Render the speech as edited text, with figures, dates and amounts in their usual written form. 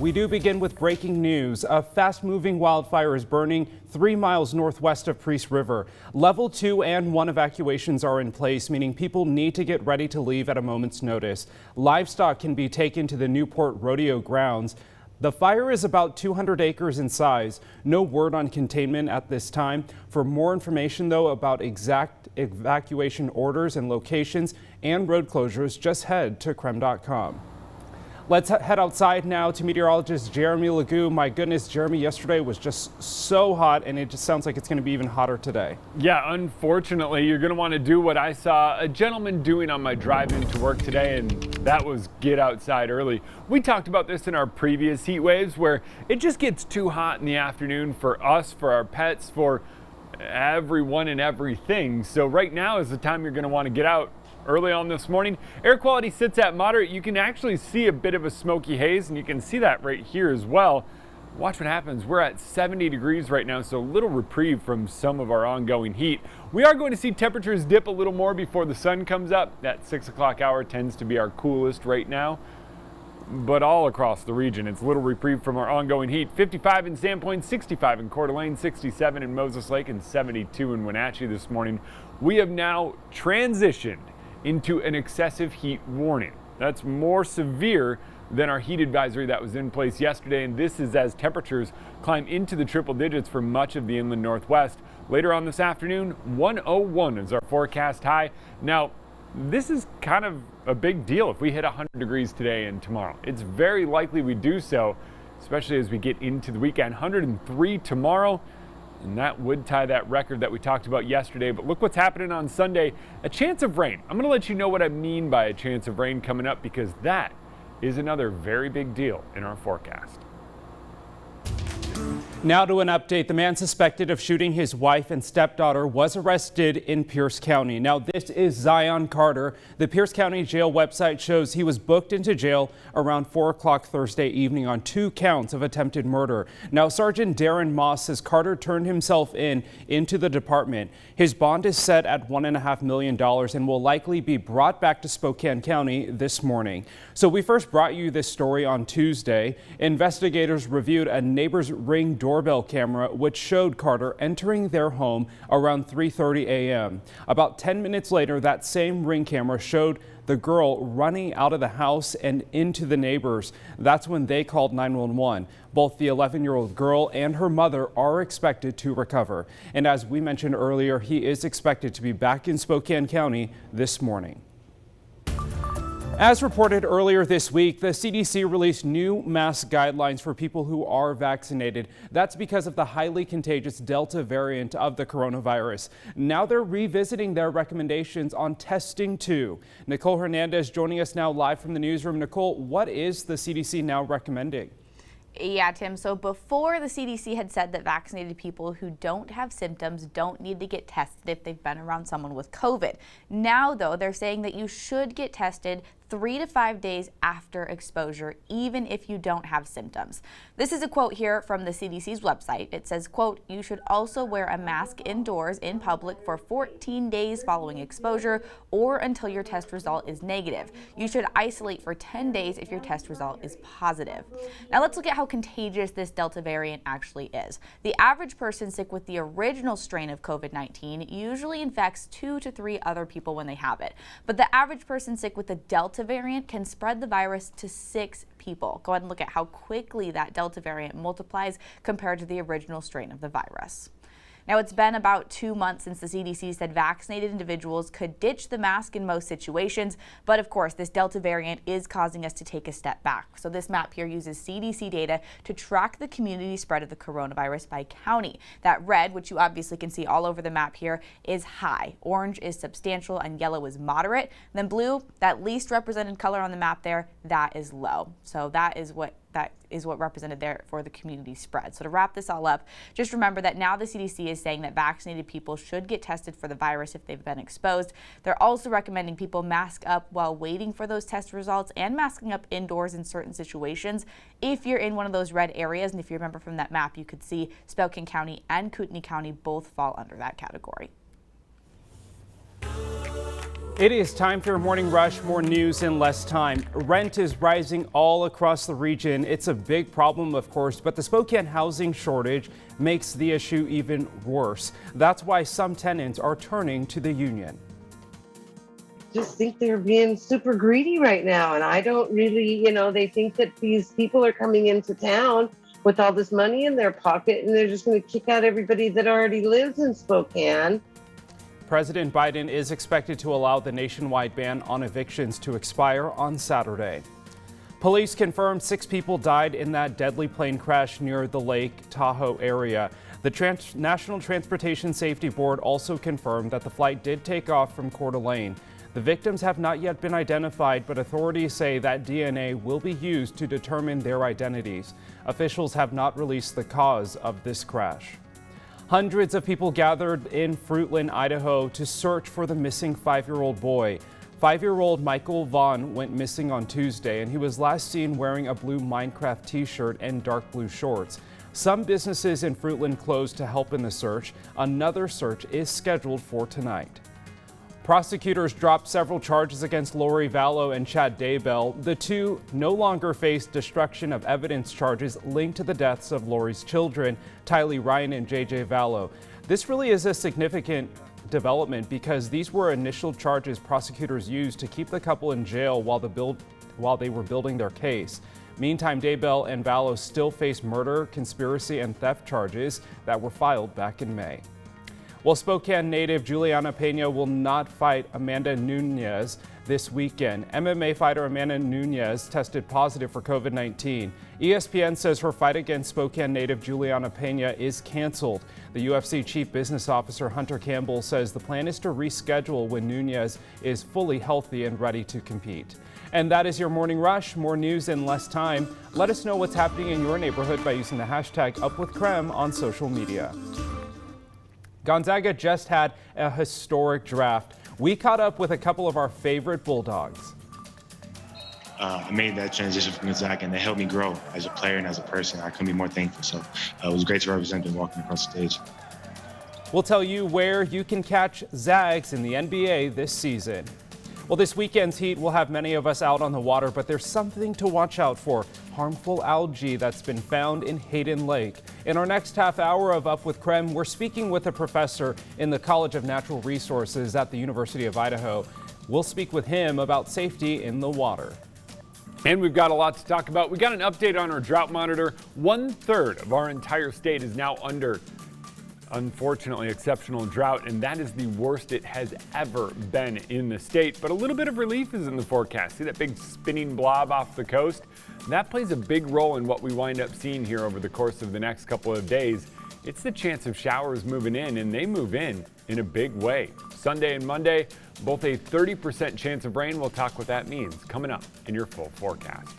We do begin with breaking news. A fast-moving wildfire is burning 3 miles northwest of Priest River. Level 2 and 1 evacuations are in place, meaning people need to get ready to leave at a moment's notice. Livestock can be taken to the Newport Rodeo grounds. The fire is about 200 acres in size. No word on containment at this time. For more information, though, about exact evacuation orders and locations and road closures, just head to krem.com. Let's head outside now to meteorologist Jeremy Lagoon. My goodness, Jeremy, yesterday was just so hot, and it just sounds like it's going to be even hotter today. Yeah, unfortunately, you're going to want to do what I saw a gentleman doing on my drive into work today, and that was get outside early. We talked about this in our previous heat waves, where it just gets too hot in the afternoon for us, for our pets, for everyone and everything. So right now is the time you're going to want to get out. Early on this morning, air quality sits at moderate. You can actually see a bit of a smoky haze, and you can see that right here as well. Watch what happens. We're at 70 degrees right now, so a little reprieve from some of our ongoing heat. We are going to see temperatures dip a little more before the sun comes up. That 6 o'clock hour tends to be our coolest right now. But all across the region, it's a little reprieve from our ongoing heat. 55 in Sandpoint, 65 in Coeur d'Alene, 67 in Moses Lake, and 72 in Wenatchee this morning. We have now transitioned into an excessive heat warning. That's more severe than our heat advisory that was in place yesterday, and this is as temperatures climb into the triple digits for much of the inland northwest. Later on this afternoon, 101 is our forecast high. Now, this is kind of a big deal if we hit 100 degrees today and tomorrow. It's very likely we do so, especially as we get into the weekend. 103 tomorrow. And that would tie that record that we talked about yesterday. But look what's happening on Sunday. A chance of rain. I'm going to let you know what I mean by a chance of rain coming up, because that is another very big deal in our forecast. Now to an update. The man suspected of shooting his wife and stepdaughter was arrested in Pierce County. Now this is Zion Carter. The Pierce County Jail website shows he was booked into jail around 4 o'clock Thursday evening on 2 counts of attempted murder. Now Sergeant Darren Moss says Carter turned himself into the department. His bond is set at $1.5 million and will likely be brought back to Spokane County this morning. So we first brought you this story on Tuesday. Investigators reviewed a neighbor's Ring doorbell camera which showed Carter entering their home around 3:30 a.m. About 10 minutes later, that same Ring camera showed the girl running out of the house and into the neighbors. That's when they called 911. Both the 11-year-old girl and her mother are expected to recover. And as we mentioned earlier, he is expected to be back in Spokane County this morning. As reported earlier this week, the CDC released new mask guidelines for people who are vaccinated. That's because of the highly contagious Delta variant of the coronavirus. Now they're revisiting their recommendations on testing too. Nicole Hernandez joining us now live from the newsroom. Nicole, what is the CDC now recommending? Yeah, Tim. So before, the CDC had said that vaccinated people who don't have symptoms don't need to get tested if they've been around someone with COVID. Now, though, they're saying that you should get tested 3 to 5 days after exposure, even if you don't have symptoms. This is a quote here from the CDC's website. It says, quote, "You should also wear a mask indoors in public for 14 days following exposure or until your test result is negative. You should isolate for 10 days if your test result is positive." Now let's look at how contagious this Delta variant actually is. The average person sick with the original strain of COVID-19 usually infects 2 to 3 other people when they have it. But the average person sick with the Delta variant can spread the virus to 6 people. Go ahead and look at how quickly that Delta variant multiplies compared to the original strain of the virus. Now, it's been about 2 months since the CDC said vaccinated individuals could ditch the mask in most situations, but of course, this Delta variant is causing us to take a step back. So this map here uses CDC data to track the community spread of the coronavirus by county. That red, which you obviously can see all over the map here, is high. Orange is substantial and yellow is moderate. Then blue, that least represented color on the map there, that is low. So that is what represented there for the community spread. So to wrap this all up, just remember that now the CDC is saying that vaccinated people should get tested for the virus if they've been exposed. They're also recommending people mask up while waiting for those test results and masking up indoors in certain situations. If you're in one of those red areas, and if you remember from that map, you could see Spokane County and Kootenai County both fall under that category. It is time for your morning rush. More news in less time. Rent is rising all across the region. It's a big problem, of course, but the Spokane housing shortage makes the issue even worse. That's why some tenants are turning to the union. Just think they're being super greedy right now. And I don't really, they think that these people are coming into town with all this money in their pocket and they're just going to kick out everybody that already lives in Spokane. President Biden is expected to allow the nationwide ban on evictions to expire on Saturday. Police confirmed 6 people died in that deadly plane crash near the Lake Tahoe area. The National Transportation Safety Board also confirmed that the flight did take off from Coeur d'Alene. The victims have not yet been identified, but authorities say that DNA will be used to determine their identities. Officials have not released the cause of this crash. Hundreds of people gathered in Fruitland, Idaho to search for the missing 5-year-old boy. 5-year-old Michael Vaughn went missing on Tuesday, and he was last seen wearing a blue Minecraft t-shirt and dark blue shorts. Some businesses in Fruitland closed to help in the search. Another search is scheduled for tonight. Prosecutors dropped several charges against Lori Valo and Chad Daibel. The two no longer face destruction of evidence charges linked to the deaths of Lori's children, Tylee Ryan and JJ Valo. This really is a significant development because these were initial charges prosecutors used to keep the couple in jail while they were building their case. Meantime, Daibel and Valo still face murder, conspiracy, and theft charges that were filed back in May. Well, Spokane native Juliana Pena will not fight Amanda Nunez this weekend. MMA fighter Amanda Nunez tested positive for COVID-19. ESPN says her fight against Spokane native Juliana Pena is canceled. The UFC chief business officer Hunter Campbell says the plan is to reschedule when Nunez is fully healthy and ready to compete. And that is your morning rush. More news in less time. Let us know what's happening in your neighborhood by using the hashtag #UpWithCrem on social media. Gonzaga just had a historic draft. We caught up with a couple of our favorite Bulldogs. I made that transition from Gonzaga, and they helped me grow as a player and as a person. I couldn't be more thankful. So it was great to represent them walking across the stage. We'll tell you where you can catch Zags in the NBA this season. Well, this weekend's heat will have many of us out on the water, but there's something to watch out for: harmful algae that's been found in Hayden Lake. In our next half hour of Up with Creme, we're speaking with a professor in the College of Natural Resources at the University of Idaho. We'll speak with him about safety in the water. And we've got a lot to talk about. We got an update on our drought monitor. 1/3 of our entire state is now under, unfortunately, exceptional drought, and that is the worst it has ever been in the state. But a little bit of relief is in the forecast. See that big spinning blob off the coast? That plays a big role in what we wind up seeing here over the course of the next couple of days. It's the chance of showers moving in, and they move in a big way. Sunday and Monday, both a 30% chance of rain. We'll talk what that means coming up in your full forecast.